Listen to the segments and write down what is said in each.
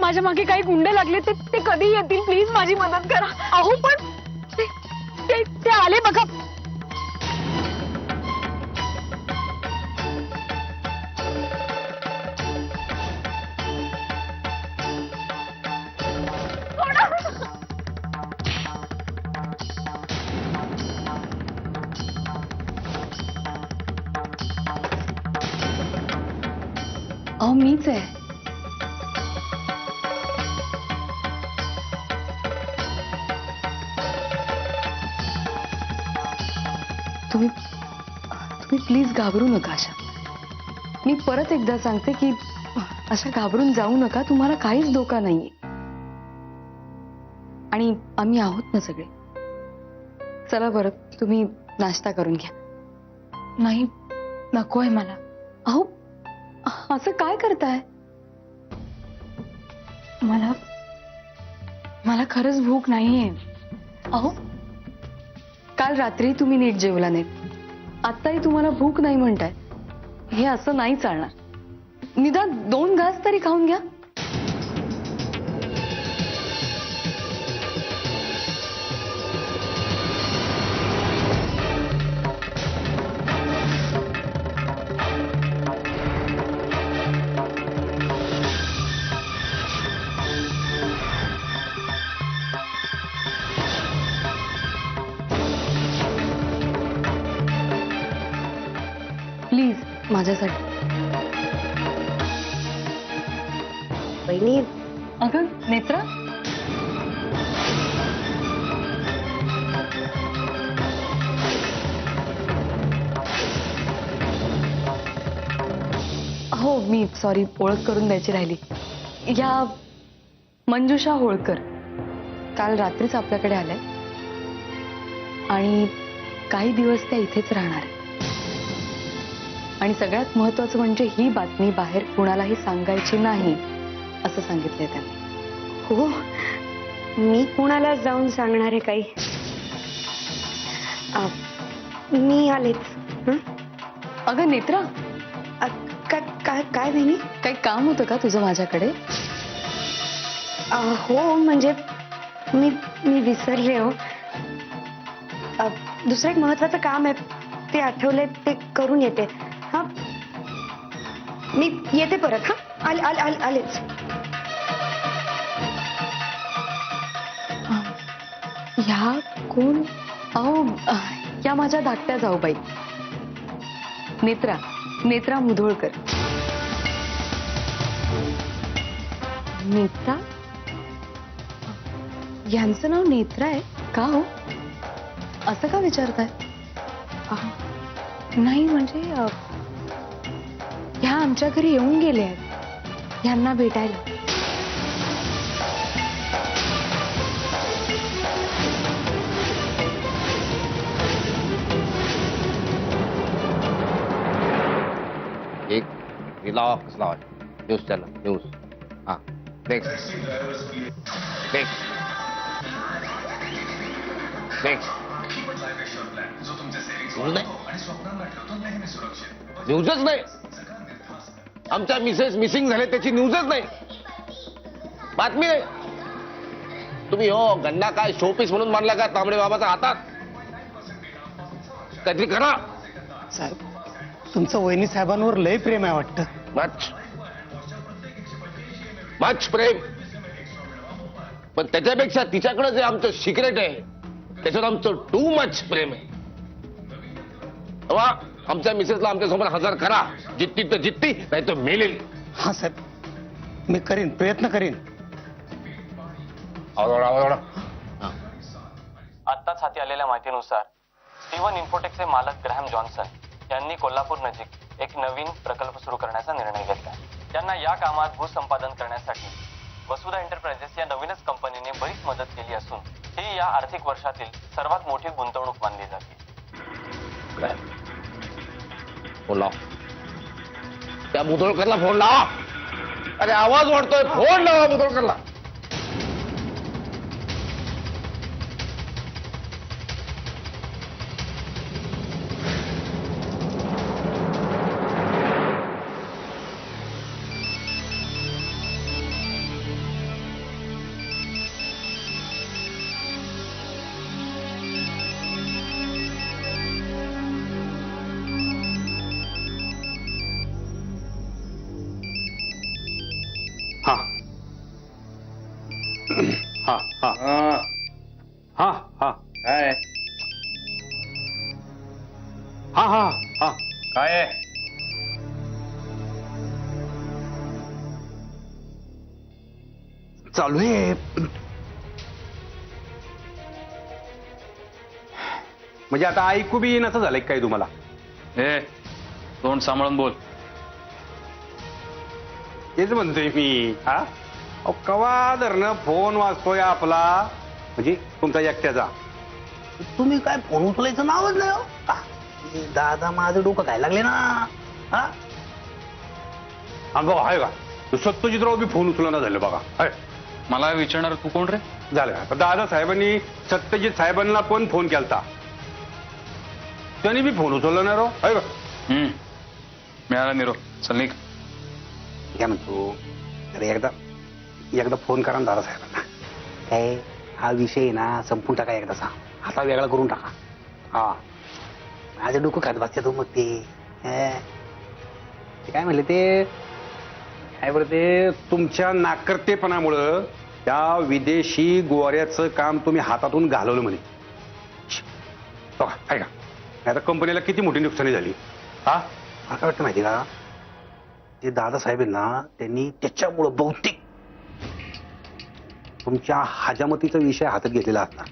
माझ्या मागे काही गुंड लागले, ते कधी येतील, प्लीज माझी मदत करा. अहो पण ते आले बघा. अहो मीच आहे. तुम्ही प्लीज घाबरू नका आशा. मी परत एकदा सांगते की अशा घाबरून जाऊ नका. तुम्हाला काहीच धोका नाहीये आणि आम्ही आहोत ना सगळे. चला बरं, तुम्ही नाश्ता करून घ्या. नाही, नकोय मला. अहो असं काय करताय? मला खरंच भूक नाहीये. अहो काल रात्री तुम्ही नीट जेवला नाही, आत्ताही तुम्हाला भूक नाही म्हणताय. हे असं नाही चालणार. निदान 2 घास तरी खाऊन घ्या. प्लीज माझ्यासाठी. बहिणी, अगं नेत्रा, हो मी सॉरी, ओळख करून द्यायची राहिली. या मंजुषा होळकर काल रात्रीच आपल्याकडे आल्या आणि काही दिवस त्या इथेच राहणार आहेत. आणि सगळ्यात महत्वाचं म्हणजे ही बातमी बाहेर कुणालाही सांगायची नाही असं सांगितलंय त्यांनी. हो, मी कुणाला जाऊन सांगणार आहे काही? मी आलेच. हं? अगं नेत्रा, काय बहिणी? काही काम होतं का तुझं माझ्याकडे? हो म्हणजे मी विसरले हो. दुसरं एक महत्वाचं काम आहे, ते आठवले, ते करून येते. हा, मी येते परत. हा, आलेच. ह्या कोण? अहो या माझ्या धाकट्या जाऊबाई, नेत्रा मुधोळकर. नेत्रा? यांचं नाव नेत्रा आहे का हो? असं का विचारताय? नाही म्हणजे ह्या आमच्या घरी येऊन गेले आहेत यांना भेटायला. एक रिलॉक्स लावा. News channel news. हा, नेक्स्ट नेक्स्ट नेक्स्ट. न्यूजच नाही. आमच्या मिसेस मिसिंग झाले त्याची न्यूजच नाही, बातमी नाही. तुम्ही हो गंडा काय शोपीस म्हणून मानला का तांबडे बाबाचा हातात? काहीतरी करा साहेब. तुमचं वहिनी साहेबांवर लय प्रेम आहे वाटतं. मच प्रेम, पण त्याच्यापेक्षा तिच्याकडे जे आमचं सिक्रेट आहे त्याच्यात आमचं टू मच प्रेम आहे. आमच्या मिसेसला आमच्या समोर हजर करा. जित्ती तर जित्ती, नाही तर मेलेली. हा साहेब, मी करीन, प्रयत्न करीन. आत्ताच हाती आलेल्या माहितीनुसार स्टीवन इन्फोटेकचे मालक ग्रॅहम जॉन्सन यांनी कोल्हापूर नजीक एक नवीन प्रकल्प सुरू करण्याचा निर्णय घेतला. त्यांना या कामात भूसंपादन करण्यासाठी वसुधा एंटरप्राइजेस या नवीनच कंपनीने बरीच मदत केली असून ही या आर्थिक वर्षातील सर्वात मोठी गुंतवणूक मानली जाते. फोन लाव. त्या मुधोळकरला फोन लावा. अरे आवाज वाढतोय, फोन लावा मुधोळकरला. हा हा हा काय आहे? चालू आहे. म्हणजे आता ऐकू बी येईन असं झालंय काय तुम्हाला? ए तोंड सांभाळून बोल. तेच म्हणतोय मी. हा अहो, कवा धरणं फोन वाजतोय आपला, म्हणजे तुमचा एकट्याचा. तुम्ही काय फोन उचलायचं नावच नाही हो. दादा माझं डोकं काय लागले ना. हा अगं आहे का सत्यजितराव बी फोन उचलना झालं बघा. आहे मला विचारणार तू कोण रे? झालं का दादा साहेबांनी सत्यजित साहेबांना पण फोन केलता, त्यांनी बी फोन उचलला नाही राव. आहे का मिळाला निरोप. चल निघ. काय म्हणतो अरे एकदा फोन करा ना दादा साहेबांना. काय हा विषय ना संपून टाका एकदाचा, आता वेगळा करून टाका. हा माझं डोकं खात बसते तो. मग ते काय म्हणले ते काय बरं ते तुमच्या नाकर्तेपणामुळं त्या विदेशी गोऱ्याचं काम तुम्ही हातातून घालवलं म्हणे. बघा आहे का आता कंपनीला किती मोठी नुकसानी झाली. हा मला काय वाटतं माहिती का ते दादासाहेब आहेत ना त्यांनी त्याच्यामुळं बहुतेक तुमच्या हजामतीचा विषय हातात घेतलेला असणार.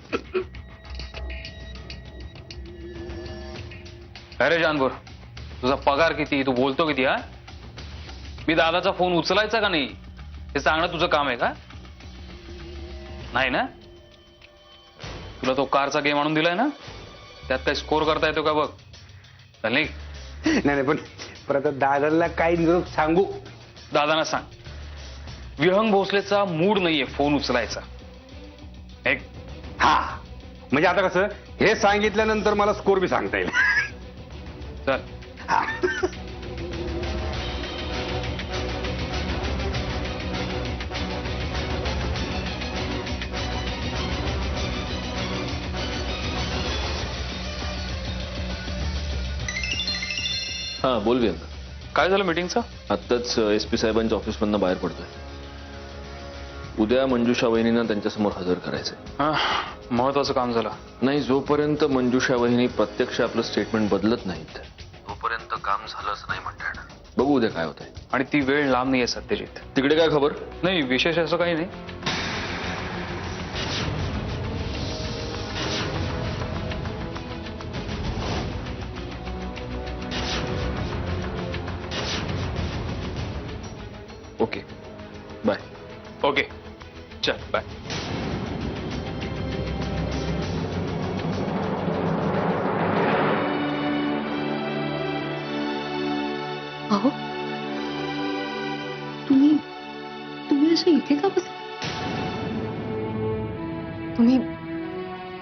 अरे जानभर तुझा पगार किती, तू बोलतो किती? हा मी दादाचा फोन उचलायचा का नाही हे सांगणं तुझं काम आहे का? नाही ना. तुला तो कारचा गेम आणून दिलाय ना, त्यात काही स्कोर करता येतो का बघ. चल निघ. नाही पण परत दादाला काही निरोप सांगू. दादांना सांग विहंग भोसलेचा मूड नाहीये फोन उचलायचा. एक हा म्हणजे आता कसं हे सांगितल्यानंतर मला स्कोर बी सांगता येईल. चल. हा हा बोल व्यंग. काय झालं मीटिंगचं? आत्ताच SP साहेबांच्या ऑफिसमधनं बाहेर पडतोय. उद्या मंजुषा वहिनींना त्यांच्यासमोर हजर करायचंय. महत्वाचं काम झालं नाही, जोपर्यंत मंजुषा वहिनी प्रत्यक्ष आपलं स्टेटमेंट बदलत नाहीत तोपर्यंत काम झालंच नाही म्हणता येणार. बघू उद्या काय होतंय. आणि ती वेळ लांब नाहीये सत्यजित. तिकडे काय खबर? नाही विशेष असं काही नाही. Okay bye. ओके चल बाय. अहो तुम्ही तुम्ही असे इथे का बस?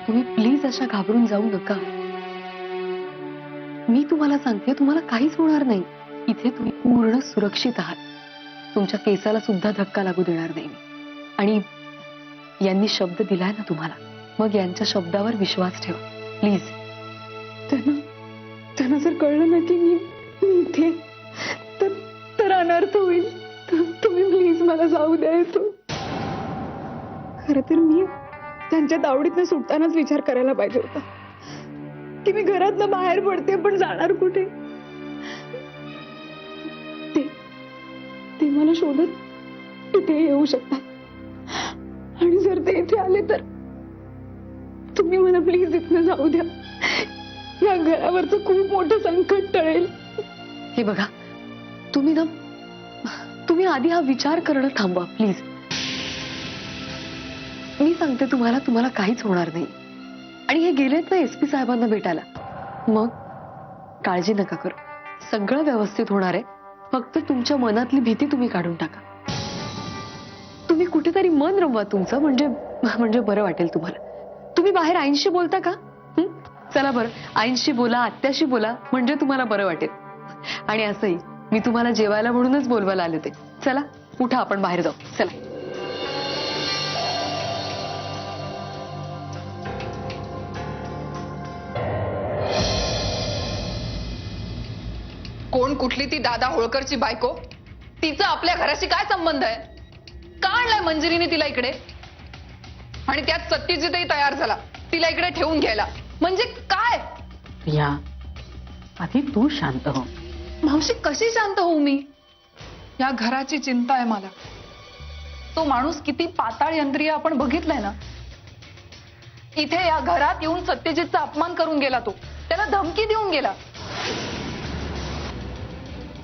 तुम्ही प्लीज अशा घाबरून जाऊ नका. मी तुम्हाला सांगते तुम्हाला काहीच होणार नाही. इथे तुम्ही पूर्ण सुरक्षित आहात. तुमच्या केसाला सुद्धा धक्का लागू देणार नाही. आणि यांनी शब्द दिलाय ना तुम्हाला, मग यांच्या शब्दावर विश्वास ठेवा प्लीज. त्यांना जर कळलं ना की मी इथे तर अनर्थ होईल. तुम्ही प्लीज मला जाऊ द्या इथून. खरं तर मी त्यांच्या तावडीतनं सुटतानाच विचार करायला पाहिजे होता की मी घरातनं बाहेर पडते पण जाणार कुठे. ते मला शोधत इथे येऊ शकतात आणि जर ते इथे आले तर तुम्ही मला प्लीज इथनं जाऊ द्या. या घरावरचं खूप मोठं संकट टळेल. हे बघा तुम्ही आधी हा विचार करणं थांबवा प्लीज. मी सांगते तुम्हाला काहीच होणार नाही. आणि हे गेलेत ना SP साहेबांना भेटायला, मग काळजी नका करू. सगळं व्यवस्थित होणार आहे. फक्त तुमच्या मनातली भीती तुम्ही काढून टाका. तुम्ही कुठेतरी मन रमवा तुमचं, म्हणजे बरं वाटेल तुम्हाला. तुम्ही बाहेर आईंशी बोलता का? चला बरं आईंशी बोला, आत्याशी बोला, म्हणजे तुम्हाला बरं वाटेल. आणि असंही मी तुम्हाला जेवायला म्हणूनच बोलवायला आले होते. चला उठा आपण बाहेर जाऊ. चला. कोण कुठली ती दादा होळकरची बायको? तिचा आपल्या घराशी काय संबंध आहे? का आणलाय मंजिरीने तिला इकडे? आणि त्यात सत्यजितही तयार झाला तिला इकडे ठेवून घ्यायला. म्हणजे काय? प्रिया आधी तू शांत हो. मावशी कशी शांत होऊ मी? या घराची चिंता आहे मला. तो माणूस किती पाताळ यंत्रीय आपण बघितलंय ना. इथे या घरात येऊन सत्यजितचा अपमान करून गेला तो. त्याला धमकी देऊन गेला.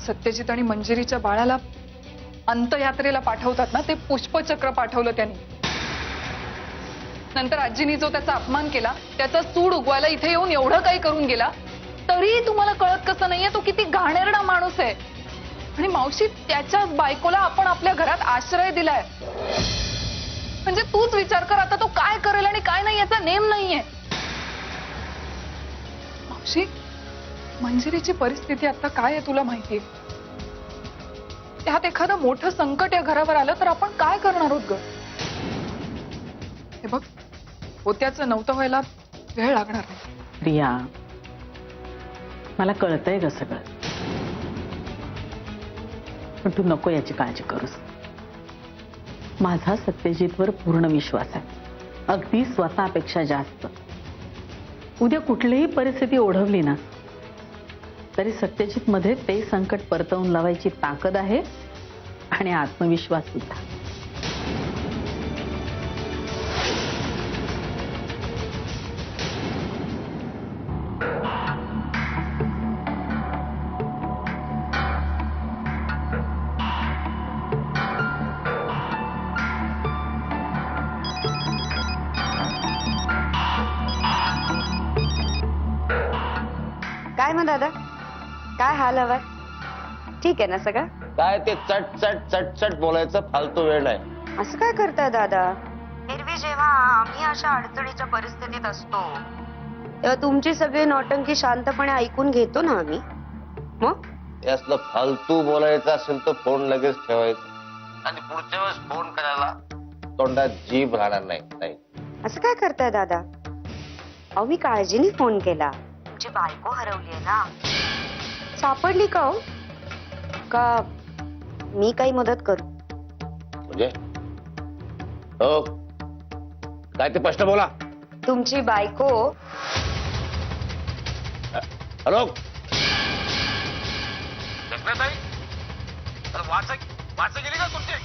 सत्यजित आणि मंजिरीच्या बाळाला अंत्ययात्रेला पाठवतात ना, ते पुष्पचक्र पाठवलं त्यांनी. नंतर आजीनी जो त्याचा अपमान केला, त्याचा सूड उगवायला इथे येऊन एवढं काही करून गेला, तरीही तुम्हाला कळत कसं नाहीये तो किती घाणेरडा माणूस आहे. आणि मावशी, त्याच्या बायकोला आपण आपल्या घरात आश्रय दिलाय. म्हणजे तूच विचार कर, आता तो काय करेल आणि काय नाही याचा नेम नाहीये. मावशी, मंजिरीची परिस्थिती आता काय आहे तुला माहितीये? त्यात एखादं मोठं संकट या घरावर आलं तर आपण काय करणार आहोत ग? हे बघ, होत्याचं नव्हतं व्हायला वेळ लागणार नाही. प्रिया, मला कळतंय ग सगळं, पण तू नको याची काळजी करूस. माझा सत्यजितवर पूर्ण विश्वास आहे, अगदी स्वतःपेक्षा जास्त. उद्या कुठलीही परिस्थिती ओढवली ना तरी सत्यजित मध्ये ते संकट परतवून लावायची ताकद आहे आणि आत्मविश्वास सुद्धा. काय मग दादा, काय हाल हवाय? ठीक आहे ना सगळं? काय ते चट चट चट चट बोलायचं फालतू वेळ नाही. असं काय करताय दादा? एरवी जेव्हा आम्ही अशा अडचणीच्या परिस्थितीत असतो तेव्हा तुमची सगळी नौटंकी शांतपणे ऐकून घेतो ना आम्ही. मग हे असलं फालतू बोलायचं असेल तर फोन लगेच ठेवायचा आणि पुढच्या वेळेस फोन करायला तोंडात जीभ राहणार नाही. असं काय करताय दादा? अहो, मी काळजीने फोन केला. तुमची बायको हरवली आहे ना, सापडली का हो? का मी काही मदत करू? म्हणजे हो, काय ते स्पष्ट बोला. तुमची बायको. हॅलो, वाच गेली का तुमची?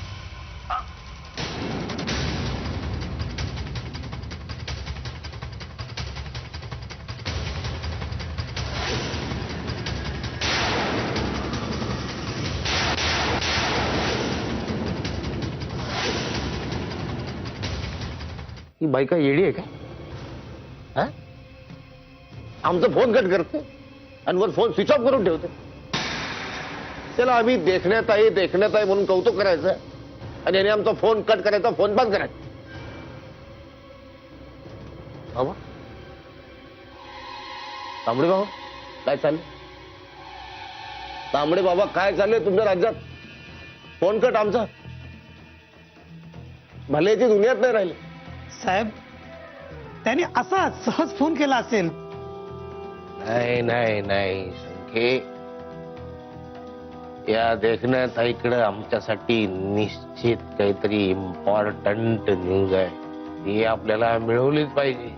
ही बाई का येडी आहे का? हा? आमचा फोन कट करते आणि वर फोन स्विच ऑफ करून ठेवते. त्याला आम्ही देखण्यात आहे म्हणून कौतुक करायचं आणि याने आमचा फोन कट करायचा, फोन बंद करायचा. बाबा, तांबडे बाबा काय चाललंय? तांबडे बाबा काय चाललंय तुमच्या राज्यात? फोन कट आमचा, भल्याची दुनियात नाही राहिले. साहेब, त्याने असा सहज फोन केला असेल. नाही संखे, या देखण्यात इकडं आमच्यासाठी निश्चित काहीतरी इम्पॉर्टंट न्यूज आहे. ही आपल्याला मिळवलीच पाहिजे.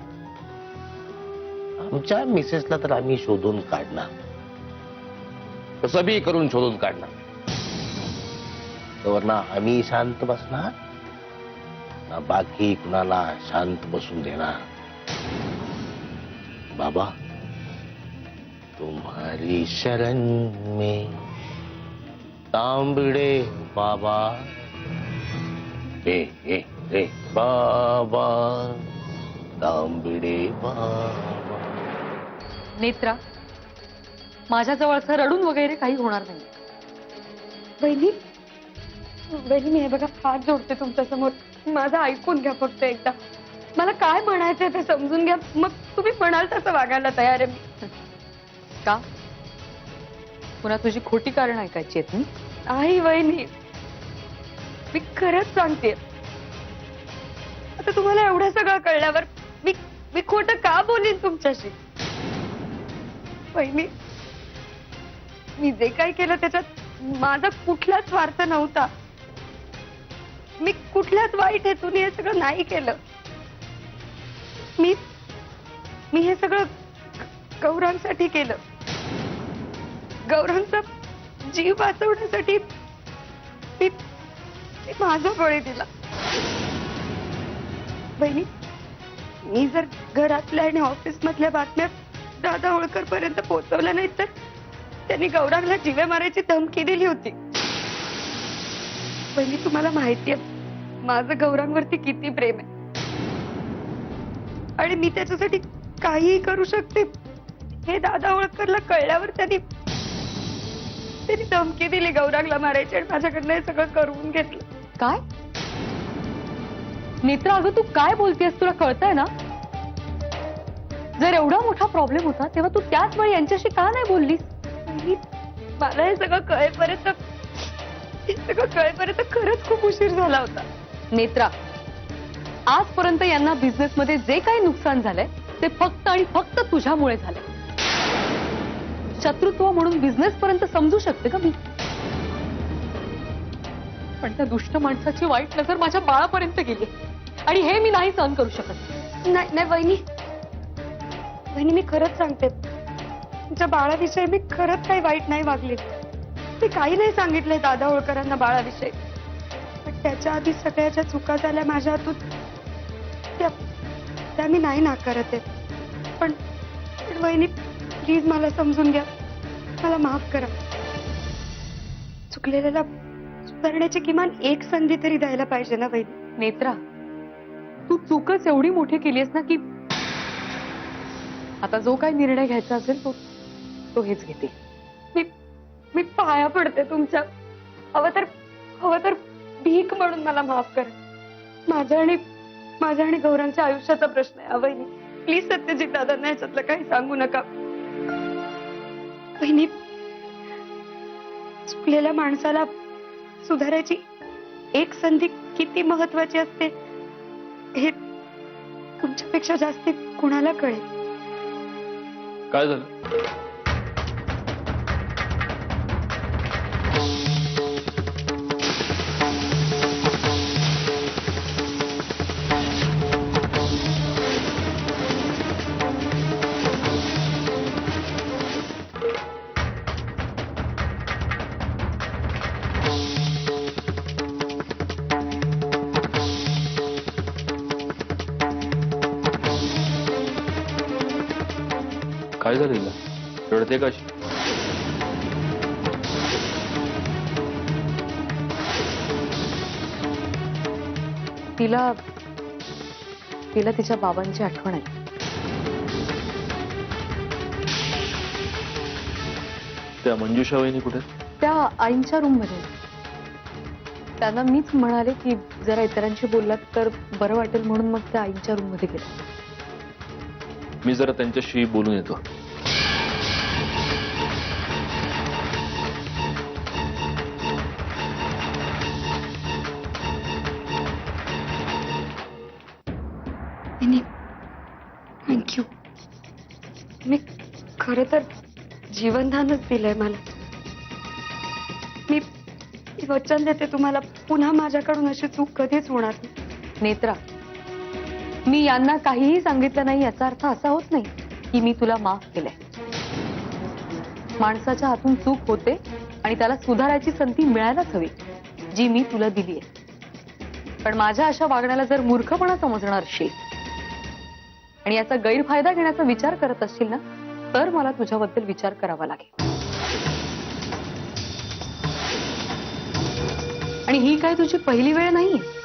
आमच्या मिसेसला तर आम्ही शोधून काढणार, कसं बी करून शोधून काढणार. तर ना आम्ही शांत बसणार ना बाकी कुणाला शांत बसून देणार. बाबा, तुम्हारी शरण में तांबड़े बाबा, रे बाबा, तांबड़े बाबा. नेत्रा, माझ्याजवळ असं रडून वगैरे काही होणार नाही. बहिणी, मी हे बघा हात जोडते तुमच्या समोर. माझं ऐकून घ्या फक्त एकदा. मला काय म्हणायचंय ते समजून घ्या, मग तुम्ही म्हणाल तसं वागायला तयार आहे मी. का? पुन्हा तुझी खोटी कारण ऐकायची आहेत? आई वहिनी, मी खरंच सांगते, आता तुम्हाला एवढं सगळं कळल्यावर मी खोटं का बोलीन तुमच्याशी? वहिनी, मी जे काही केलं त्याच्यात माझा कुठलाच स्वार्थ नव्हता. मी कुठल्याच वाईट हेतून हे सगळं नाही केलं. मी हे सगळं गौरांसाठी केलं. गौरवचा जीव वाचवण्यासाठी मी मी माझा बळी दिला. बहिणी, मी जर घरातल्या आणि ऑफिस मधल्या बातम्या दादा होळकर पर्यंत पोहोचवल्या नाहीत तर त्यांनी गौरांगला जीवे मारायची धमकी दिली होती. बहिणी, तुम्हाला माहितीये माझं गौरांगवरती किती प्रेम आहे आणि मी त्याच्यासाठी काहीही करू शकते. हे दादा होळकरला कळल्यावर त्यांनी धमकी दिली गौरांगला मारायची आणि माझ्याकडनं हे सगळं करून घेतलं. काय नेत्रा, अगं तू काय बोलतेस? तुला कळतंय ना? जर एवढा मोठा प्रॉब्लेम होता तेव्हा तू त्याच वेळी यांच्याशी का नाही बोललीस? मला हे सगळं कळेपर्यंत खरंच खूप उशीर झाला होता. नेत्रा, आजपर्यंत यांना बिझनेस मध्ये जे काही नुकसान झालंय ते फक्त आणि फक्त तुझ्यामुळे झालंय. शत्रुत्व म्हणून बिझनेस पर्यंत समजू शकते का मी, पण त्या दुष्ट माणसाची वाईट नजर माझ्या बाळापर्यंत गेली आणि हे मी नाही सहन करू शकत. नाही वहिनी, मी खरंच सांगते, तुमच्या बाळाविषयी मी खरंच काही वाईट नाही वागले. मी काही नाही सांगितलंय दादा होळकरांना बाळाविषयी, पण त्याच्या आधी सगळ्या ज्या चुका झाल्या माझ्या हातून त्या मी नाही नाकारत आहे. पण वहिनी, प्लीज मला समजून घ्या, मला माफ करा. चुकलेल्याला सुधारण्याची किमान एक संधी तरी द्यायला पाहिजे ना वहिनी. नेत्रा, तू चूकच एवढी मोठी केलीस ना की आता जो काही निर्णय घ्यायचा असेल तो हेच घेते. मी पाया पडते तुमच्या. हवं तर भीक म्हणून मला माफ करा. माझ्या आणि गौरांच्या आयुष्याचा प्रश्न आहे वहिनी. प्लीज सत्यजित दादांना याच्यातलं काही सांगू नका. वहिनी, चुकलेल्या माणसाला सुधारायची एक संधी किती महत्वाची असते हे तुमच्यापेक्षा जास्त कुणाला कळेल. काय झालं? काय झालं हिला? रडते कशी? तिला तिच्या बाबांची आठवण आहे. त्या मंजुषा वहिनी कुठे? त्या आईंच्या रूम मध्ये. त्यांना मीच म्हणाले की जरा इतरांशी बोललात तर बरं वाटेल म्हणून मग त्या आईंच्या रूम मध्ये गेल्या. मी जरा त्यांच्याशी बोलून येतो. थँक्यू. मी खरं तर जीवनदानच दिलंय मला. मी वचन देते तुम्हाला, पुन्हा माझ्याकडून अशी चूक कधीच होणार नाही. नेत्रा, मी यांना काहीही सांगितलं नाही याचा अर्थ असा होत नाही की मी तुला माफ केलंय. माणसाच्या हातून चूक होते आणि त्याला सुधारायची संधी मिळायलाच हवी, जी मी तुला दिली आहे. पण माझ्या अशा वागण्याला जर मूर्खपणा समजणार असशील आणि याचा गैरफायदा घेण्याचा विचार करत असशील ना, तर मला तुझ्याबद्दल विचार करावा लागेल. आणि ही काय तुझी पहिली वेळ नाहीये.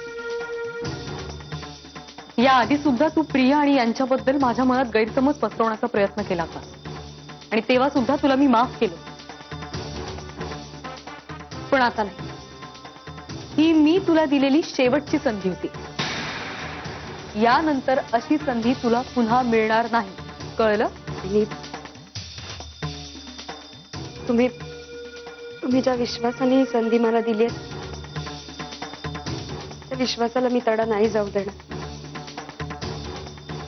या आधी सुद्धा तू प्रिया आणि यांच्याबद्दल माझ्या मनात गैरसमज पसरवण्याचा प्रयत्न केला होता आणि तेव्हा सुद्धा तुला मी माफ केलं. पण आता नाही. ही मी तुला दिलेली शेवटची संधी होती. यानंतर अशी संधी तुला पुन्हा मिळणार नाही, कळलं? तुम्ही ज्या विश्वासाने ही संधी मला दिली आहे त्या विश्वासाला मी तडा नाही जाऊ देणार.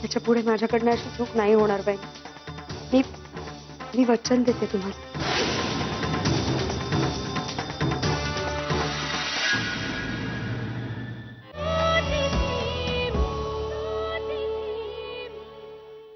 त्याच्या पुढे माझ्याकडनं अशी चूक नाही होणार बाई. मी वचन देते तुम्हाला.